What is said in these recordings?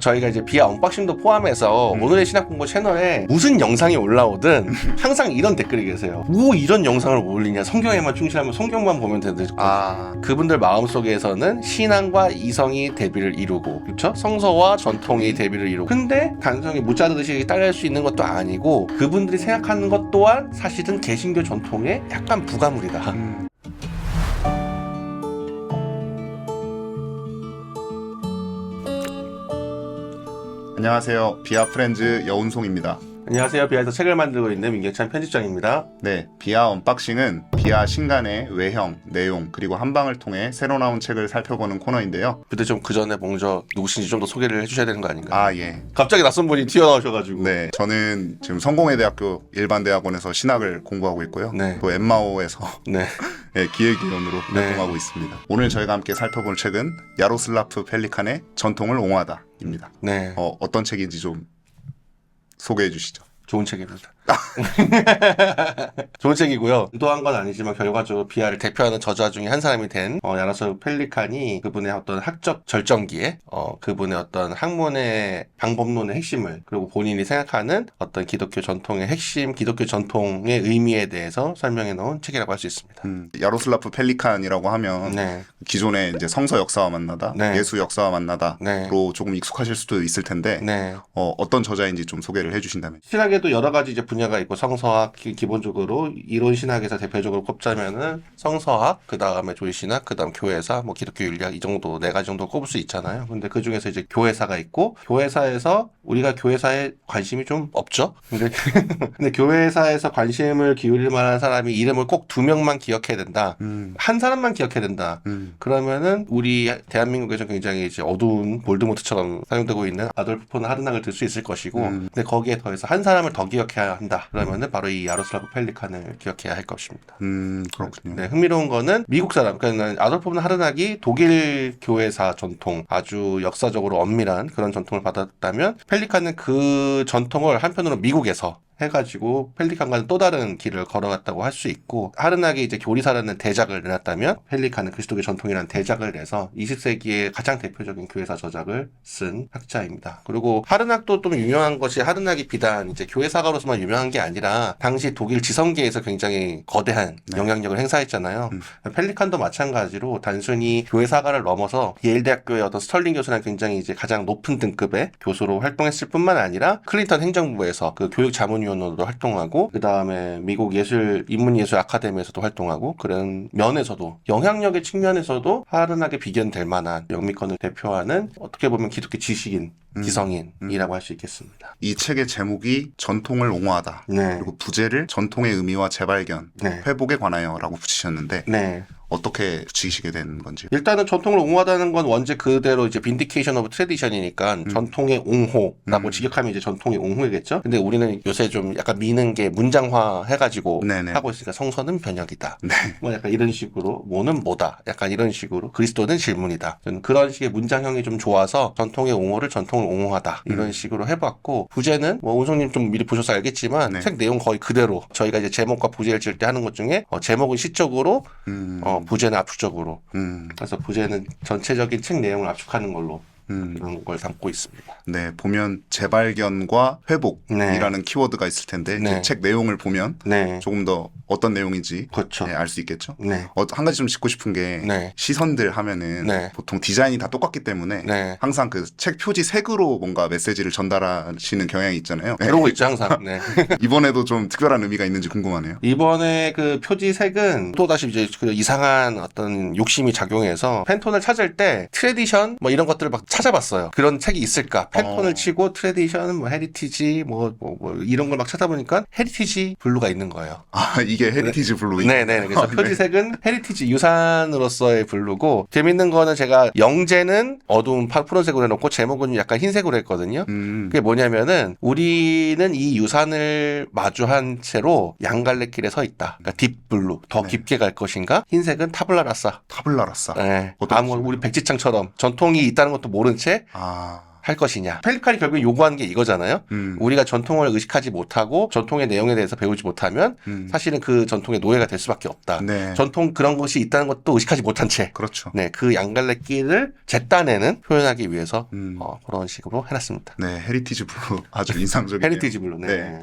저희가 이제 비아 언박싱도 포함해서 오늘의 신학공부 채널에 무슨 영상이 올라오든 항상 이런 댓글이 계세요. 뭐 이런 영상을 올리냐, 성경에만 충실하면 성경만 보면 되는데. 그분들 마음속에서는 신앙과 이성이 대비를 이루고, 그렇죠? 성서와 전통이 대비를 이루고, 근데 단순히 무자르듯이 따라할 수 있는 것도 아니고 그분들이 생각하는 것 또한 사실은 개신교 전통의 약간 부가물이다. 안녕하세요. 비아 프렌즈 여운송입니다. 안녕하세요. 비아에서 책을 만들고 있는 민경찬 편집장입니다. 네, 비아 언박싱은 비아 신간의 외형, 내용, 그리고 한방을 통해 새로 나온 책을 살펴보는 코너인데요. 근데 좀 그 전에 먼저 누구신지 좀 더 소개를 해주셔야 되는 거 아닌가요? 예. 갑자기 낯선 분이 튀어나오셔가지고. 네, 저는 지금 성공회대학교 일반대학원에서 신학을 공부하고 있고요. 네. 또 엠마오에서 네. 네, 기획위원으로 네. 활동하고 있습니다. 오늘 저희가 함께 살펴볼 책은 야로슬라프 펠리칸의 전통을 옹호하다입니다. 네. 어떤 책인지 좀 소개해 주시죠. 좋은 책입니다. 좋은 책이고요. 의도한 건 아니지만 결과적으로 비아를 대표하는 저자 중에 한 사람이 된 야로슬라프 펠리칸이 그분의 어떤 학적 절정기에 그분의 어떤 학문의 방법론의 핵심을, 그리고 본인이 생각하는 어떤 기독교 전통의 핵심, 기독교 전통의 의미에 대해서 설명해 놓은 책이라고 할 수 있습니다. 야로슬라프 펠리칸이라고 하면 네. 기존에 이제 성서 역사와 만나다, 네. 예수 역사와 만나다로 네. 조금 익숙하실 수도 있을 텐데 네. 어떤 저자인지 좀 소개를 해주신다면. 신학에도 여러 가지 이제 분야가 있고, 성서학 기본적으로 이론 신학에서 대표적으로 꼽자면은 성서학, 그 다음에 조리신학, 그 다음 교회사, 뭐 기독교 윤리학, 이 정도 네 가지 정도 꼽을 수 있잖아요. 근데 그 중에서 이제 교회사가 있고, 교회사에서 우리가 교회사에 관심이 좀 없죠. 근데 교회사에서 관심을 기울일 만한 사람이 이름을 꼭 두 명만 기억해야 된다. 한 사람만 기억해야 된다. 그러면은 우리 대한민국에서 굉장히 이제 어두운 볼드모트처럼 사용되고 있는 아돌프 폰 하르낙을 들 수 있을 것이고, 근데 거기에 더해서 한 사람을 더 기억해야 한다. 그러면은 바로 이 야로슬라프 펠리칸을 기억해야 할 것입니다. 그렇군요. 네, 흥미로운 거는 미국 사람, 그러니까 아돌프 폰 하르낙이 독일 교회사 전통, 아주 역사적으로 엄밀한 그런 전통을 받았다면, 펠리칸은 그 전통을 한편으로 미국에서 해가지고 펠리칸과는 또 다른 길을 걸어갔다고 할 수 있고, 하르낙이 이제 교리사라는 대작을 내놨다면 펠리칸은 그리스도교 전통이라는 대작을 내서 20세기의 가장 대표적인 교회사 저작을 쓴 학자입니다. 그리고 하르낙도 좀 유명한 것이, 하르낙이 비단 이제 교회사가로서만 유명한 게 아니라 당시 독일 지성계에서 굉장히 거대한 영향력을 행사했잖아요. 펠리칸도 마찬가지로 단순히 교회사가를 넘어서 예일대학교의 어떤 스털링 교수랑 굉장히 이제 가장 높은 등급의 교수로 활동했을 뿐만 아니라 클린턴 행정부에서 그 교육 자문위원으로도 활동하고, 그 다음에 미국 인문예술 아카데미에서도 활동하고, 그런 면에서도, 영향력의 측면에서도 하르낙에 비견될 만한 영미권을 대표하는, 어떻게 보면 기독교 지식인, 기성인이라고 할 수 있겠습니다. 이 책의 제목이 전통을 옹호하다. 네. 그리고 부제를 전통의 의미와 재발견, 네. 회복에 관하여라고 붙이셨는데 네. 어떻게 붙이시게 된 건지. 일단은 전통을 옹호하다는 건 원제 그대로 이제 vindication of tradition이니까 전통의 옹호라고 직역하면 이제 전통의 옹호이겠죠. 근데 우리는 요새 좀 약간 미는 게 문장화 해가지고 네네. 하고 있으니까 성서는 변혁이다. 네. 뭐 약간 이런 식으로, 뭐는 뭐다. 약간 이런 식으로, 그리스도는 질문이다. 저는 그런 식의 문장형이 좀 좋아서 전통의 옹호를 전통을 옹호하다. 이런 식으로 해봤고, 부제는 뭐 운송님 좀 미리 보셔서 알겠지만 네. 책 내용 거의 그대로 저희가 이제 제목과 부제를 지을 때 하는 것 중에 제목은 시적으로, 부제는 압축적으로. 그래서 부제는 전체적인 책 내용을 압축하는 걸로 그런 걸 담고 있습니다. 네, 보면 재발견과 회복이라는 네. 키워드가 있을 텐데 네. 이제 책 내용을 보면 네. 조금 더 어떤 내용인지 그렇죠. 알 수 있겠죠. 네. 한 가지 좀 짚고 싶은 게 네. 시선들 하면은 네. 보통 디자인이 다 똑같기 때문에 네. 항상 그 책 표지 색으로 뭔가 메시지를 전달하시는 경향이 있잖아요. 네. 그러고 있죠, 항상. 네. 이번에도 좀 특별한 의미가 있는지 궁금하네요. 이번에 그 표지색은 또다시 이제 그 이상한 어떤 욕심이 작용해서 팬톤을 찾을 때 트레디션 뭐 이런 것들을 막 찾아봤어요. 그런 책이 있을까? 팬톤을 치고 트레디션, 뭐 헤리티지, 뭐 이런 걸 막 찾아보니까 헤리티지 블루가 있는 거예요. 이게 헤리티지 블루. 네네. 그래서 표지색은 헤리티지 유산으로서의 블루고, 재밌는 거는 제가 영재는 어두운 푸른색으로 해놓고 제목은 약간 흰색으로 했거든요. 그게 뭐냐면은 우리는 이 유산을 마주한 채로 양갈래길에 서 있다. 그러니까 딥블루, 더 깊게 갈 것인가? 흰색은 타블라라사. 타블라라사. 네. 우리 백지창처럼 전통이 있다는 것도 모른 채 할 것이냐. 펠리칸이 결국 요구하는 게 이거잖아요. 우리가 전통을 의식하지 못하고 전통의 내용에 대해서 배우지 못하면 사실은 그 전통의 노예가 될 수밖에 없다. 네. 전통 그런 것이 있다는 것도 의식하지 못한 채. 그렇죠. 네, 그 양갈래길을 제 딴에는 표현하기 위해서 그런 식으로 해놨습니다. 네, 헤리티지 블루 아주 인상적이네요. 헤리티지 블루. 네. 네.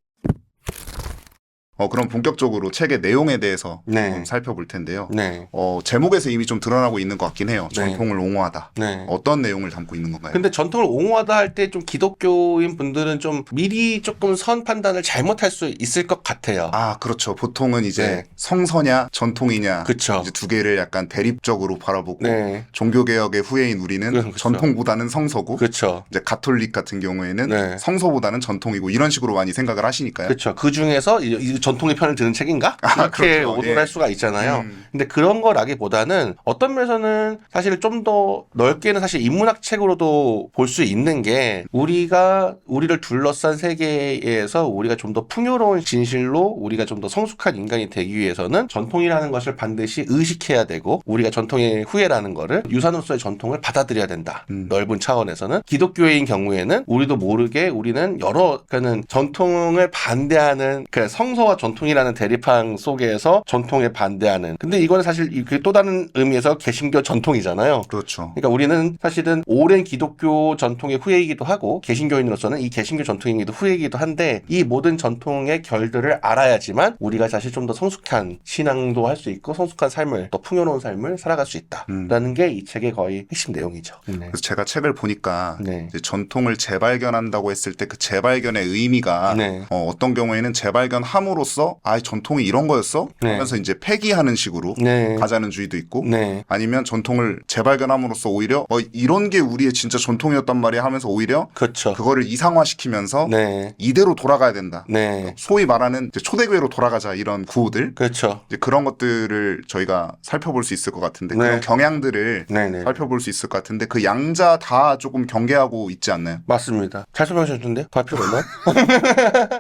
그럼 본격적으로 책의 내용에 대해서 네. 좀 살펴볼 텐데요. 네. 제목에서 이미 좀 드러나고 있는 것 같긴 해요. 전통을 옹호하다. 네. 어떤 내용을 담고 있는 건가요? 근데 전통을 옹호하다 할 때 좀 기독교인 분들은 좀 미리 조금 선 판단을 잘못할 수 있을 것 같아요. 아, 그렇죠. 보통은 이제 네. 성서냐 전통이냐 그쵸. 이제 두 개를 약간 대립적으로 바라보고 네. 종교개혁의 후예인 우리는 그렇죠. 전통보다는 성서고 그렇죠. 이제 가톨릭 같은 경우에는 네. 성서보다는 전통이고 이런 식으로 많이 생각을 하시니까요. 그렇죠. 그 중에서 이 전통의 편을 드는 책인가? 이렇게 그렇죠. 오도할 예. 수가 있잖아요. 근데 그런 거라기보다는 어떤 면에서는 사실 좀 더 넓게는 사실 인문학 책으로도 볼 수 있는 게 우리를 둘러싼 세계에서 우리가 좀 더 풍요로운 진실로 우리가 좀 더 성숙한 인간이 되기 위해서는 전통이라는 것을 반드시 의식해야 되고 우리가 전통의 후예라는 거를 유산으로서의 전통을 받아들여야 된다. 넓은 차원에서는 기독교인 경우에는 우리도 모르게 우리는 그러니까는 전통을 반대하는 성서와 전통이라는 대립항 속에서 전통에 반대하는. 근데 이거는 사실 또 다른 의미에서 개신교 전통이잖아요. 그렇죠. 그러니까 우리는 사실은 오랜 기독교 전통의 후예이기도 하고 개신교인으로서는 이 개신교 전통이기도 후예이기도 한데 이 모든 전통의 결들을 알아야지만 우리가 사실 좀 더 성숙한 신앙도 할 수 있고 성숙한 삶을 더 풍요로운 삶을 살아갈 수 있다라는 게 이 책의 거의 핵심 내용이죠. 네. 그래서 제가 책을 보니까 네. 이제 전통을 재발견한다고 했을 때 그 재발견의 의미가 네. 어떤 경우에는 재발견함으로써 전통이 이런 거였어? 네. 하면서 이제 폐기하는 식으로 네. 가자는 주의도 있고 네. 아니면 전통을 재발견함으로써 오히려 이런 게 우리의 진짜 전통이었단 말이야 하면서 오히려 그렇죠. 그거를 이상화시키면서 네. 이대로 돌아가야 된다. 네. 소위 말하는 이제 초대교회로 돌아가자 이런 구호들 그렇죠. 이제 그런 것들을 저희가 살펴볼 수 있을 것 같은데 네. 그런 경향들을 네네. 살펴볼 수 있을 것 같은데 그 양자 다 조금 경계하고 있지 않나요? 맞습니다. 잘 설명하셨는데? 갈 필요 없나?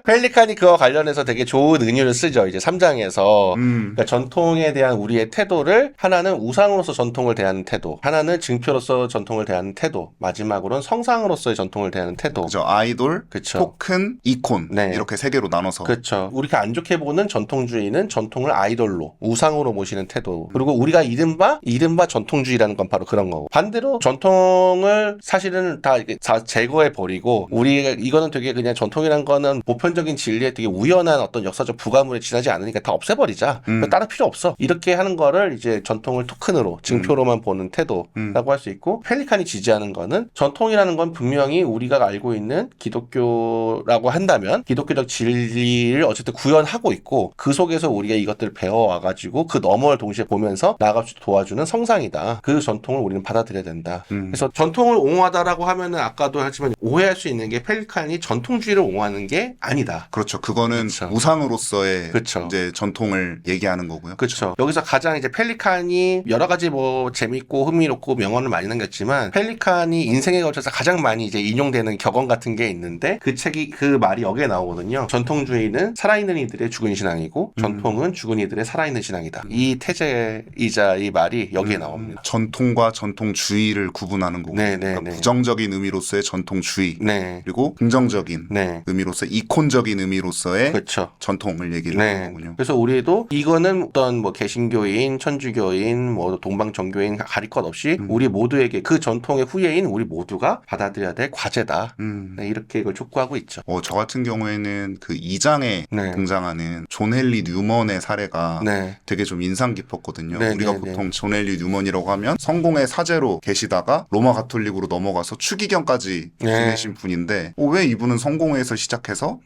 펠리칸이 그와 관련해서 되게 좋은 은유를 쓰죠. 이제 3장에서. 그러니까 전통에 대한 우리의 태도를 하나는 우상으로서 전통을 대하는 태도, 하나는 증표로서 전통을 대하는 태도, 마지막으로는 성상으로서의 전통을 대하는 태도. 그죠. 아이돌, 그쵸. 토큰, 이콘 네. 이렇게 세 개로 나눠서 그렇죠. 우리가 안 좋게 보는 전통주의는 전통을 아이돌로, 우상으로 모시는 태도. 그리고 우리가 이른바 전통주의라는 건 바로 그런 거고. 반대로 전통을 사실은 다 제거해 버리고 이거는 되게 그냥 전통이란 거는 보편적인 진리에 되게 우연한 어떤 역사적 부가물에 지나지 않으니까 다 없애버리자. 따로 필요 없어. 이렇게 하는 거를 이제 전통을 토큰으로, 증표로만 보는 태도라고 할 수 있고, 펠리칸이 지지하는 거는 전통이라는 건 분명히 우리가 알고 있는 기독교라고 한다면 기독교적 진리를 어쨌든 구현하고 있고 그 속에서 우리가 이것들을 배워와가지고 그 너머를 동시에 보면서 나아갈 수 도와주는 성상이다. 그 전통을 우리는 받아들여야 된다. 그래서 전통을 옹호하다라고 하면은 아까도 했지만 오해할 수 있는 게 펠리칸이 전통주의를 옹호하는 게 아니다. 그렇죠. 그거는 그쵸. 우상으로서의 그쵸. 이제 전통을 얘기하는 거고요. 그렇죠. 여기서 가장 이제 펠리칸이 여러 가지 뭐 재밌고 흥미롭고 명언을 많이 남겼지만 펠리칸이 인생에 걸쳐서 가장 많이 이제 인용되는 격언 같은 게 있는데 그 말이 여기에 나오거든요. 전통주의는 살아있는 이들의 죽은 신앙이고 전통은 죽은 이들의 살아있는 신앙이다. 이 태제이자 이 말이 여기에 나옵니다. 전통과 전통주의를 구분하는 거고 네, 네, 그러니까 네. 부정적인 의미로서의 전통주의 네. 그리고 긍정적인 네. 의미로서 이콘적인 의미로서의 그렇죠. 전통을 얘기를 하는 네. 거군요. 그래서 우리도 이거는 어떤 뭐 개신교인, 천주교인, 뭐 동방정교인 가릴 것 없이 우리 모두에게 그 전통의 후예인 우리 모두가 받아들여야 될 과제다. 네, 이렇게 이걸 촉구하고 있죠. 저 같은 경우에는 그 2장에 네. 등장하는 존 헨리 뉴먼의 사례가 네. 되게 좀 인상 깊었거든요. 네, 우리가 네, 보통 존 헨리 뉴먼이라고 하면 성공의 사제로 계시다가 로마 가톨릭으로 넘어가서 추기경까지 네. 지내신 분인데 왜 이분은 성공회에서 시작해서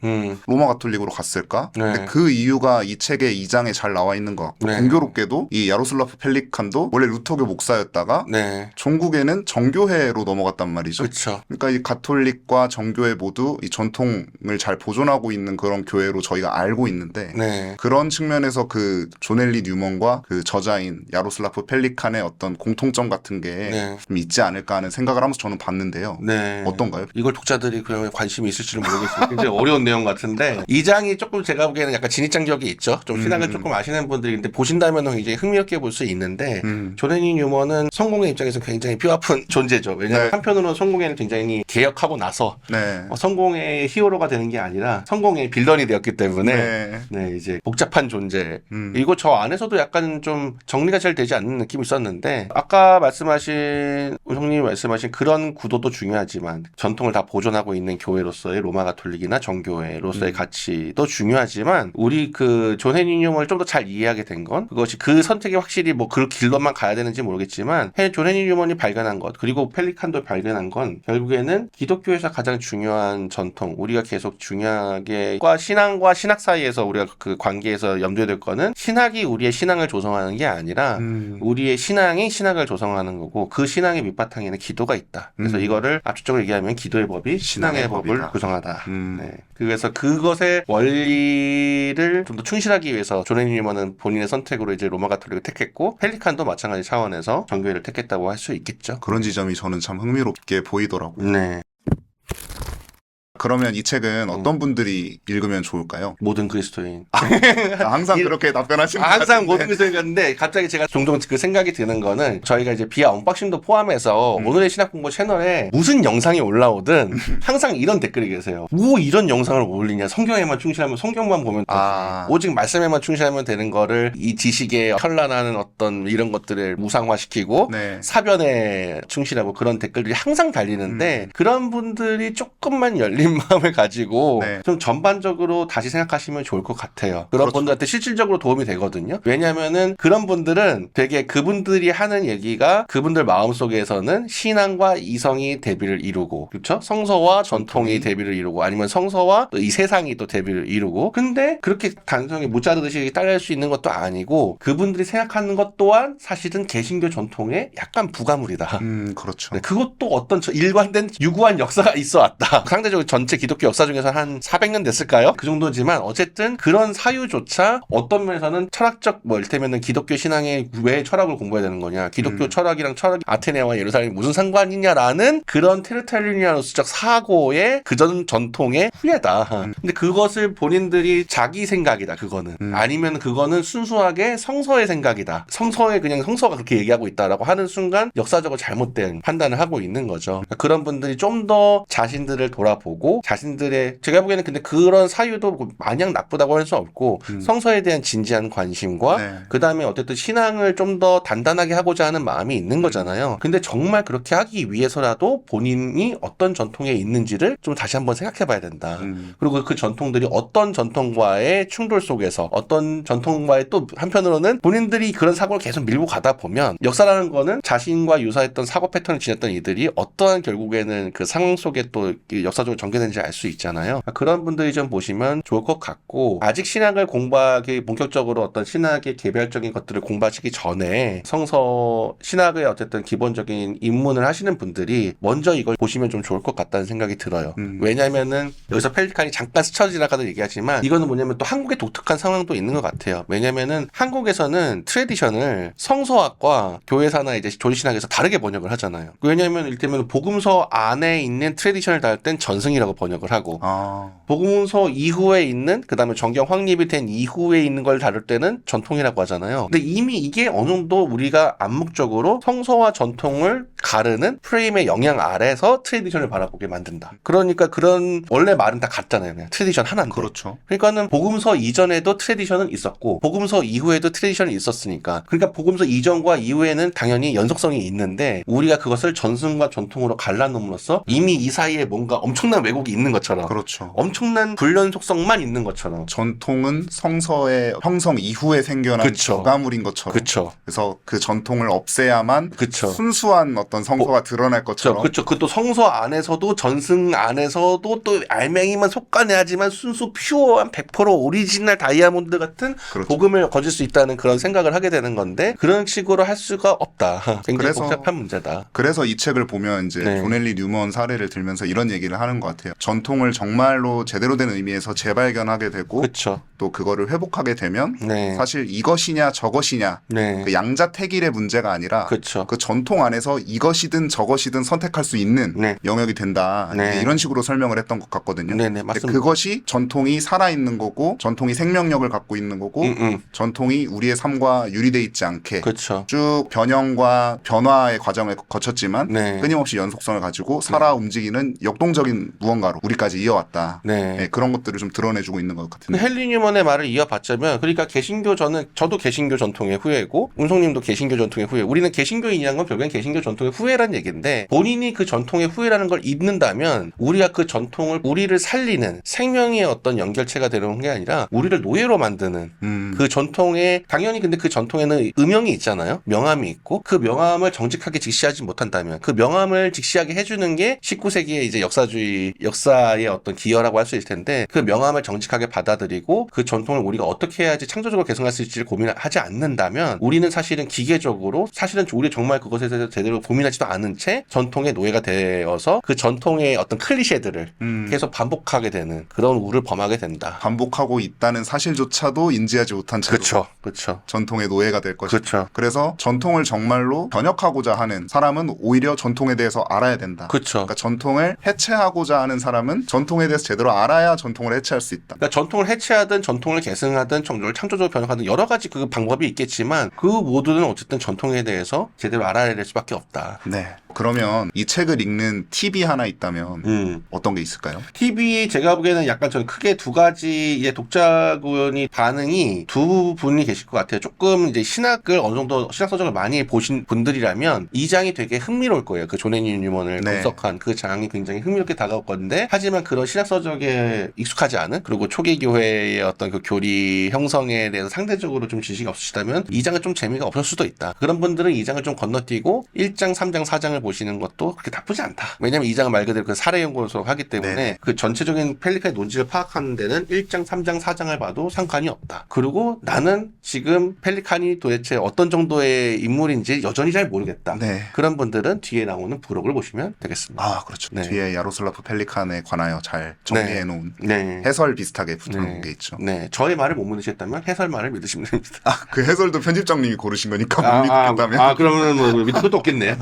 로마 가톨릭으로 갔을까? 네. 근데 그 이유가 이 책의 2장에 잘 나와 있는 것 같고 네. 공교롭게도 이 야로슬라프 펠리칸도 원래 루터교 목사였다가 네. 종국에는 정교회로 넘어갔단 말이죠. 그렇죠. 그러니까 이 가톨릭과 정교회 모두 이 전통을 잘 보존하고 있는 그런 교회로 저희가 알고 있는데 네. 그런 측면에서 그 존 헨리 뉴먼과 그 저자인 야로슬라프 펠리칸의 어떤 공통점 같은 게 네. 좀 있지 않을까 하는 생각을 하면서 저는 봤는데요. 네. 어떤가요? 이걸 독자들이 그러면 관심이 있을지는 모르겠어요. 굉장히 어려운 내용 같은데 이 장이 조금 제가 보기에는 약간 진입장벽이 있죠. 좀 신학을 조금 아시는 분들이 근데 보신다면 굉장히 흥미롭게 볼 수 있는데 존 헤니 뉴먼은 성공의 입장에서 굉장히 뼈아픈 존재죠. 왜냐하면 네. 한편으로는 성공에는 굉장히 개혁하고 나서 네. 성공의 히어로가 되는 게 아니라 성공의 빌런이 되었기 때문에 네. 네, 이제 복잡한 존재. 이거 저 안에서도 약간 좀 정리가 잘 되지 않는 느낌이 있었는데 아까 말씀하신 우성님이 말씀하신 그런 구도도 중요하지만 전통을 다 보존하고 있는 교회로서의 로마 가톨릭이나 정교회로서의 가치도 중요하지만 우리 그 존 헤니 뉴먼을 좀 더 잘 이해하게 된 건 그것이 그 선택이 확실히 뭐 그 길로만 가야 되는지 모르겠지만 존 헤니 뉴먼이 발견한 것 그리고 펠리칸도 발견한 건 결국에는 기독교에서 가장 중요한 전통 우리가 계속 중요하게 신앙과 신학 사이에서 우리가 그 관계에서 염두에 둘 거는 신학이 우리의 신앙을 조성하는 게 아니라 우리의 신앙이 신학을 조성하는 거고 그 신앙의 밑바탕에는 기도가 있다. 그래서 이거를 압축적으로 얘기하면 기도의 법이 신앙의 법을 법이다. 구성하다. 네. 그래서 그것의 원리를 좀 더 충실하기 위해서 존 헤니 뉴먼은 본인의 선택으로 이제 로마 가톨릭을 택했고 펠리칸도 마찬가지 차원에서 정교회를 택했다고 할 수 있겠죠. 그런 지점이 저는 참 흥미롭게 보이더라고요. 네. 그러면 이 책은 어떤 분들이 읽으면 좋을까요? 모든 그리스도인. 항상 그렇게 답변하시는 것 항상 같은데. 모든 그리스도인 같은데 갑자기 제가 종종 그 생각이 드는 거는 저희가 이제 비아 언박싱도 포함해서 오늘의 신학공부 채널에 무슨 영상이 올라오든 항상 이런 댓글이 계세요. 뭐 이런 영상을 올리냐. 성경에만 충실하면 성경만 보면 되지. 오직 말씀에만 충실하면 되는 거를 이 지식에 현란한 어떤 이런 것들을 무상화시키고 네. 사변에 충실하고 그런 댓글들이 항상 달리는데 그런 분들이 조금만 열린 마음을 가지고 네. 좀 전반적으로 다시 생각하시면 좋을 것 같아요. 그런 그렇죠. 분들한테 실질적으로 도움이 되거든요. 왜냐하면은 그런 분들은 되게 그분들이 하는 얘기가 그분들 마음속에서는 신앙과 이성이 대비를 이루고 그렇죠? 성서와 전통이 대비를 이루고 아니면 성서와 또 이 세상이 또 대비를 이루고 근데 그렇게 단순히 못 자르듯이 따를 수 있는 것도 아니고 그분들이 생각하는 것 또한 사실은 개신교 전통의 약간 부가물이다. 그렇죠. 네, 그것도 어떤 일관된 유구한 역사가 있어 왔다. 상대적으로 전체 기독교 역사 중에서 한 400년 됐을까요? 그 정도지만 어쨌든 그런 사유조차 어떤 면에서는 철학적 뭐 이를테면은 기독교 신앙에 왜 철학을 공부해야 되는 거냐. 기독교 철학이랑 철학이 아테네와 예루살렘이 무슨 상관이냐라는 그런 테르탈리니아노스적 사고의 그전 전통의 후예다. 근데 그것을 본인들이 자기 생각이다. 그거는. 아니면 그거는 순수하게 성서의 생각이다. 성서에 그냥 성서가 그렇게 얘기하고 있다라고 하는 순간 역사적으로 잘못된 판단을 하고 있는 거죠. 그러니까 그런 분들이 좀 더 자신들을 돌아보고 자신들의 제가 보기에는 근데 그런 사유도 마냥 나쁘다고 할 수 없고 성서에 대한 진지한 관심과 네. 그 다음에 어쨌든 신앙을 좀 더 단단하게 하고자 하는 마음이 있는 거잖아요. 근데 정말 그렇게 하기 위해서라도 본인이 어떤 전통에 있는지를 좀 다시 한번 생각해 봐야 된다. 그리고 그 전통들이 어떤 전통과의 충돌 속에서 어떤 전통과의 또 한편으로는 본인들이 그런 사고를 계속 밀고 가다 보면 역사라는 거는 자신과 유사했던 사고 패턴을 지녔던 이들이 어떠한 결국에는 그 상황 속에 또 역사적으로 전개되는지 알 수 있잖아요. 그런 분들이 좀 보시면 좋을 것 같고 아직 신학을 공부하기 본격적으로 어떤 신학의 개별적인 것들을 공부하시기 전에 성서 신학의 어쨌든 기본적인 입문을 하시는 분들이 먼저 이걸 보시면 좀 좋을 것 같다는 생각이 들어요. 왜냐면은 여기서 펠리칸이 잠깐 스쳐 지나가다 얘기하지만 이거는 뭐냐면 또 한국의 독특한 상황도 있는 것 같아요. 왜냐면은 한국에서는 트래디션을 성서학과 교회사나 이제 조리신학에서 다르게 번역을 하잖아요. 왜냐면 이를테면 복음서 안에 있는 트래디션을 다룰 땐 전승이라고 번역을 하고 복음서 이후에 있는 그 다음에 정경 확립이 된 이후에 있는 걸 다룰 때는 전통이라고 하잖아요. 근데 이미 이게 어느 정도 우리가 암묵적으로 성서와 전통을 가르는 프레임의 영향 아래서 트래디션을 바라보게 만든다. 그러니까 그런 원래 말은 다 같잖아요. 그냥 트래디션 하나인데. 그렇죠. 그러니까는 복음서 이전에도 트래디션은 있었고 복음서 이후에도 트래디션이 있었으니까 그러니까 복음서 이전과 이후에는 당연히 연속성이 있는데 우리가 그것을 전승과 전통으로 갈라놓음으로써 이미 이 사이에 뭔가 엄청난 왜곡이 있는 것처럼 그렇죠. 엄청난 불연속성만 있는 것처럼 전통은 성서의 형성 이후에 생겨난 그쵸. 부가물인 것처럼. 그쵸. 그래서 그 전통을 없애야만 그쵸. 순수한 어떤 성서가 드러날 것처럼. 그렇죠. 그것도 성서 안에서도 전승 안에서도 또 알맹이만 속가내야지만 순수 퓨어한 100% 오리지널 다이아몬드 같은 그렇죠. 복음을 거질 수 있다는 그런 생각을 하게 되는 건데 그런 식으로 할 수가 없다. 굉장히 그래서- 복잡한 문제다. 그래서 이 책을 보면 이제 네. 존 헨리 뉴먼 사례를 들면서 이런 얘기를 하는 것 같아요. 같아요. 전통을 정말로 제대로 된 의미에서 재발견하게 되고 그쵸. 또 그거를 회복하게 되면 네. 사실 이것이냐 저것이냐 네. 그 양자택일의 문제가 아니라 그쵸. 그 전통 안에서 이것이든 저것이든 선택할 수 있는 네. 영역이 된다. 네. 이런 식으로 설명을 했던 것 같거든요. 네네, 근데 맞습니다. 그것이 전통이 살아있는 거고 전통이 생명력을 갖고 있는 거고 전통이 우리의 삶과 유리돼 있지 않게 그쵸. 쭉 변형과 변화의 과정을 거쳤지만 네. 끊임없이 연속성을 가지고 살아 움직이는 역동적인 무언가로 우리까지 이어왔다. 네. 네, 그런 것들을 좀 드러내주고 있는 것 그 같은데. 헨리 뉴먼의 말을 이어받자면, 그러니까 개신교, 저도 개신교 전통의 후예고 운송님도 개신교 전통의 후예. 우리는 개신교인이란 건 결국엔 개신교 전통의 후예라는 얘기인데, 본인이 그 전통의 후예라는 걸 잊는다면 우리가 그 전통을 우리를 살리는 생명의 어떤 연결체가 되는 게 아니라 우리를 노예로 만드는 그 전통에, 당연히 근데 그 전통에는 음영이 있잖아요. 명암이 있고, 그 명암을 정직하게 직시하지 못한다면, 그 명암을 직시하게 해주는 게 19세기의 이제 역사의 어떤 기여라고 할 수 있을 텐데, 그 명암을 정직하게 받아들이고 그 전통을 우리가 어떻게 해야지 창조적으로 개선할 수 있을지를 고민하지 않는다면, 우리는 사실은 기계적으로, 사실은 우리 정말 그것에 대해서 제대로 고민하지도 않은 채 전통의 노예가 되어서 그 전통의 어떤 클리셰들을 계속 반복하게 되는 그런 우를 범하게 된다. 반복하고 있다는 사실조차도 인지하지 못한 채로 그쵸. 전통의 노예가 될 것이다. 그쵸. 그래서 전통을 정말로 변혁하고자 하는 사람은 오히려 전통에 대해서 알아야 된다. 그쵸. 그러니까 전통을 해체하고자 하는 사람은 전통에 대해서 제대로 알아야 전통을 해체할 수 있다. 그러니까 전통을 해체하든 전통을 계승하든 정조를 창조적으로 변혁하든 여러 가지 그 방법이 있겠지만, 그 모두는 어쨌든 전통에 대해서 제대로 알아야 될 수밖에 없다. 네. 그러면 이 책을 읽는 팁이 하나 있다면 어떤 게 있을까요? TV 제가 보기에는 약간 저는 크게 두 가지의 독자군이 반응이 두 분이 계실 것 같아요. 조금 이제 신학을 어느 정도 신학 서적을 많이 보신 분들이라면 이 장이 되게 흥미로울 거예요. 그 존 헨리 뉴먼을 네. 분석한 그 장이 굉장히 흥미롭게 다가올 건데, 하지만 그런 신학 서적에 익숙하지 않은, 그리고 초기 교회의 어떤 그 교리 형성에 대해서 상대적으로 좀 지식이 없으시다면 이 장은 좀 재미가 없을 수도 있다. 그런 분들은 이 장을 좀 건너뛰고 1장, 3장, 4장을 보시는 것도 그렇게 나쁘지 않다. 왜냐면 이 장은 말 그대로 그 사례 연구소 하기 때문에 네네. 그 전체적인 펠리칸의 논지를 파악하는 데는 1장, 3장, 4장을 봐도 상관이 없다. 그리고 나는 지금 펠리칸이 도대체 어떤 정도의 인물인지 여전히 잘 모르겠다. 네. 그런 분들은 뒤에 나오는 부록을 보시면 되겠습니다. 아, 그렇죠. 네. 뒤에 야로슬라프 펠리칸에 관하여 잘 정리해 놓은 네. 해설 비슷하게 붙여놓은 게 있죠. 네. 저의 말을 못 믿으셨다면 해설말을 믿으시면 됩니다. 아, 그 해설도 편집장님이 고르신 거니까 못 믿겠다면. 그러면 뭐 믿을 것도 없겠네요.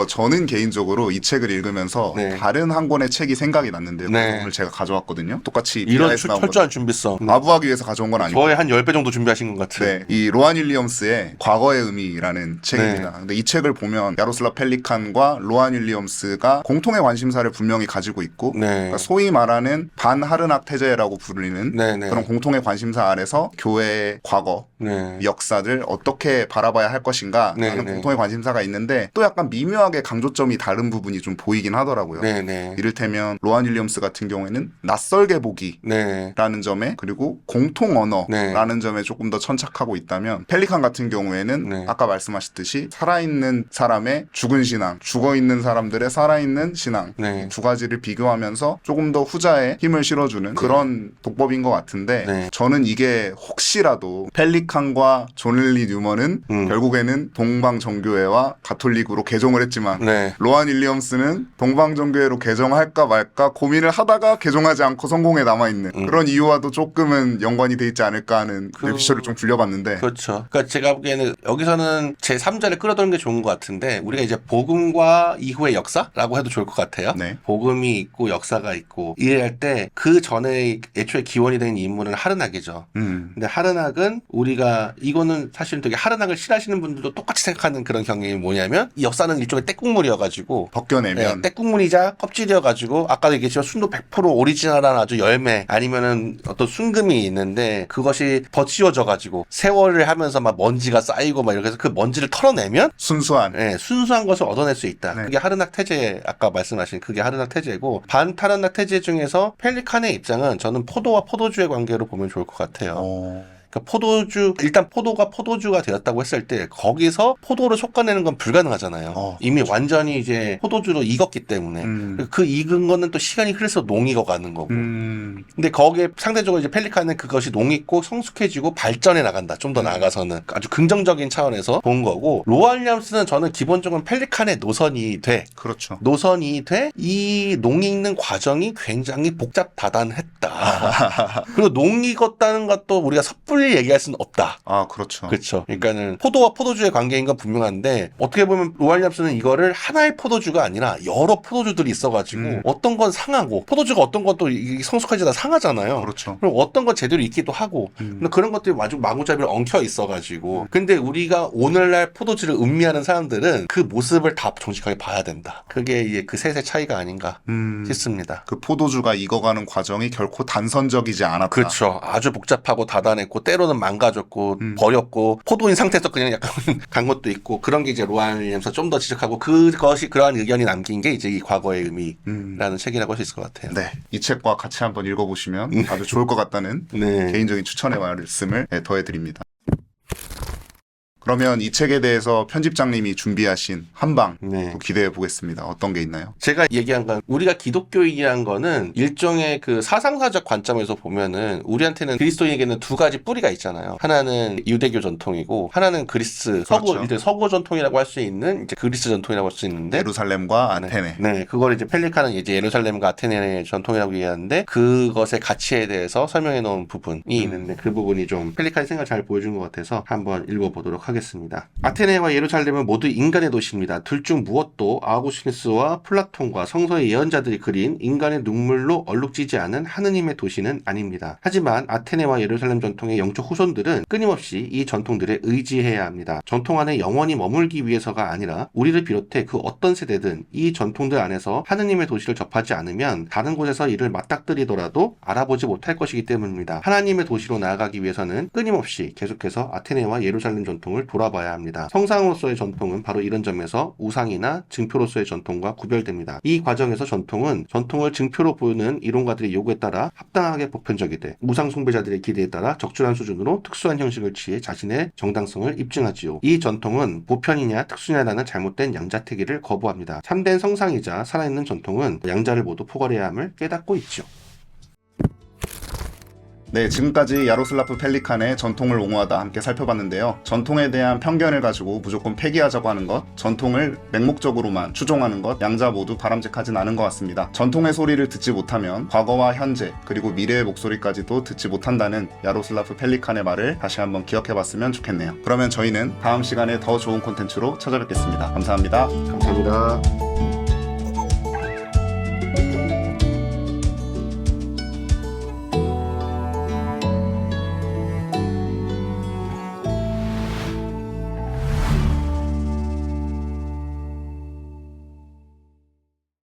저는 개인적으로 이 책을 읽으면서 네. 다른 한 권의 책이 생각이 났는데요. 네. 오늘 제가 가져왔거든요. 똑같이 이런 비하에서 나온 철저한 준비성. 마부하기 위해서 가져온 건 아니고. 저의 한 10배 정도 준비하신 것 같아요. 네, 이 로안 윌리엄스의 과거의 의미라는 책입니다. 네. 근데 이 책을 보면 야로슬랍 펠리칸과 로안 윌리엄스가 공통의 관심사를 분명히 가지고 있고, 네. 그러니까 소위 말하는 반하르낙 태제라고 부르는 네, 네. 그런 공통의 관심사 아래서 교회의 과거, 네. 역사들 어떻게 바라봐야 할 것인가 네, 라는 네. 공통의 관심사가 있는데, 또 약간 미묘하게 강조점이 다른 부분이 좀 보이긴 하더라고요. 네, 네. 이를테면 로안 윌리엄스 같은 경우에는 낯설게 보기 네. 라는 점에, 그리고 공통 언어라는 점에 조금 더 천착하고 있다면, 펠리칸 같은 경우에는 네. 아까 말씀하셨듯이 살아있는 사람의 죽은 신앙, 죽어있는 사람들의 살아있는 신앙, 네. 두 가지를 비교하면서 조금 더 후자에 힘을 실어주는 그런 독법인 것 같은데, 네. 저는 이게 혹시라도 펠리칸과 존 헨리 뉴먼은 결국에는 동방정교회와 가톨릭으로 개종을 했지만, 네. 로안 윌리엄스는 동방정교회로 개종할까 말까 고민을 하다가 개종하지 않고 성공에 남아있는 그런 이유와도 조금은 연관이 돼 있지 않을까 하는 에피소드를 좀 굴려봤는데, 그렇죠. 그러니까 제가 보기에는 여기서는 제 3자를 끌어들이는 게 좋은 것 같은데, 우리가 이제 복음과 이후의 역사라고 해도 좋을 것 같아요. 네. 복음이 있고 역사가 있고 이래할 때 그 전에 애초에 기원이 된 인물은 하르낙이죠. 근데 하르낙은 우리가, 이거는 사실은 되게 하르낙을 싫어하시는 분들도 똑같이 생각하는 그런 경향이 뭐냐면, 이 역사는 일종의 떼국물이어가지고, 벗겨내면 네, 떼국물이자 껍질이어가지고, 아까도 얘기했지만 순도 100% 오리지널한 아주 열매, 아니면은 어떤 순금이 있는데 그것이 버치워져가지고 세월을 하면서 막 먼지가 쌓이고 막 이렇게 해서 그 먼지를 털어내면 순수한 네, 순수한 것을 얻어낼 수 있다. 네. 그게 하르낙 태제, 아까 말씀하신 그게 하르낙 태제고, 반타르낙 태제 중에서 펠리칸의 입장은 저는 포도와 포도주의 관계로 보면 좋을 것 같아요. 그러니까 포도주, 일단 포도가 포도주가 되었다고 했을 때 거기서 포도를 솎아내는 건 불가능하잖아요. 이미 완전히 이제 포도주로 익었기 때문에 그 익은 거는 또 시간이 흐를수록 농익어 가는 거고, 근데 거기에 상대적으로 이제 펠리칸은 그것이 농익고 성숙해지고 발전해 나간다. 좀 더 나아가서는 아주 긍정적인 차원에서 본 거고, 로알 윌리엄스는 저는 기본적으로 펠리칸의 노선이 돼. 그렇죠. 노선이 돼. 이 농익는 과정이 굉장히 복잡다단했다. 그리고 농익었다는 것도 우리가 섣불리 얘기할 수는 없다. 아, 그렇죠. 그렇죠. 그러니까는 포도와 포도주의 관계인 건 분명한데, 어떻게 보면 로알 윌리엄스는 이거를 하나의 포도주가 아니라 여러 포도주들이 있어가지고 어떤 건 상하고, 포도주가 어떤 것도 성숙하지다 상하잖아요. 그렇죠. 그리고 어떤 건 제대로 익기도 하고, 근데 그런 것들이 아주 마구잡이로 엉켜 있어가지고, 근데 우리가 오늘날 포도주를 음미하는 사람들은 그 모습을 다 정직하게 봐야 된다. 그게 이제 그 셋의 차이가 아닌가 싶습니다. 그 포도주가 익어가는 과정이 결코 단선적이지 않았다. 그렇죠. 아주 복잡하고 다단했고, 때로는 망가졌고 버렸고, 포도인 상태에서 그냥 약간 간 것도 있고, 그런 게 이제 로알 윌리엄스가 좀 더 지적하고, 그것이 그러한 의견이 남긴 게 이제 이 과거의 의미라는 책이라고 할 수 있을 것 같아요. 네, 이 책과 같이 한번 읽어보시면 아주 좋을 것 같다는 네. 개인적인 추천의 말씀을 더해드립니다. 그러면 이 책에 대해서 편집장님이 준비하신 한방 네. 또 기대해 보겠습니다. 어떤 게 있나요? 제가 얘기한 건, 우리가 기독교인이란 거는 일종의 그 사상사적 관점에서 보면은 우리한테는 그리스도인에게는 두 가지 뿌리가 있잖아요. 하나는 유대교 전통이고, 하나는 그리스 그렇죠. 이제 서구 전통이라고 할 수 있는 이제 그리스 전통이라고 할 수 있는데, 예루살렘과 아테네. 네, 그걸 이제 펠리칸은 이제 예루살렘과 아테네의 전통이라고 얘기하는데, 그것의 가치에 대해서 설명해 놓은 부분이 있는데, 그 부분이 좀 펠리칸의 생각을 잘 보여준 것 같아서 한번 읽어보도록 하겠습니다. 아테네와 예루살렘은 모두 인간의 도시입니다. 둘 중 무엇도 아우구스티누스와 플라톤과 성서의 예언자들이 그린 인간의 눈물로 얼룩지지 않은 하느님의 도시는 아닙니다. 하지만 아테네와 예루살렘 전통의 영적 후손들은 끊임없이 이 전통들에 의지해야 합니다. 전통 안에 영원히 머물기 위해서가 아니라 우리를 비롯해 그 어떤 세대든 이 전통들 안에서 하느님의 도시를 접하지 않으면 다른 곳에서 이를 맞닥뜨리더라도 알아보지 못할 것이기 때문입니다. 하나님의 도시로 나아가기 위해서는 끊임없이 계속해서 아테네와 예루살렘 전통을 돌아봐야 합니다. 성상으로서의 전통은 바로 이런 점에서 우상이나 증표로서의 전통과 구별됩니다. 이 과정에서 전통은 전통을 증표로 보이는 이론가들의 요구에 따라 합당하게 보편적이되, 우상 숭배자들의 기대에 따라 적절한 수준으로 특수한 형식을 취해 자신의 정당성을 입증하지요. 이 전통은 보편이냐 특수냐라는 잘못된 양자택일을 거부합니다. 참된 성상이자 살아있는 전통은 양자를 모두 포괄해야 함을 깨닫고 있죠. 네, 지금까지 야로슬라프 펠리칸의 전통을 옹호하다 함께 살펴봤는데요. 전통에 대한 편견을 가지고 무조건 폐기하자고 하는 것, 전통을 맹목적으로만 추종하는 것, 양자 모두 바람직하진 않은 것 같습니다. 전통의 소리를 듣지 못하면 과거와 현재, 그리고 미래의 목소리까지도 듣지 못한다는 야로슬라프 펠리칸의 말을 다시 한번 기억해봤으면 좋겠네요. 그러면 저희는 다음 시간에 더 좋은 콘텐츠로 찾아뵙겠습니다. 감사합니다. 감사합니다.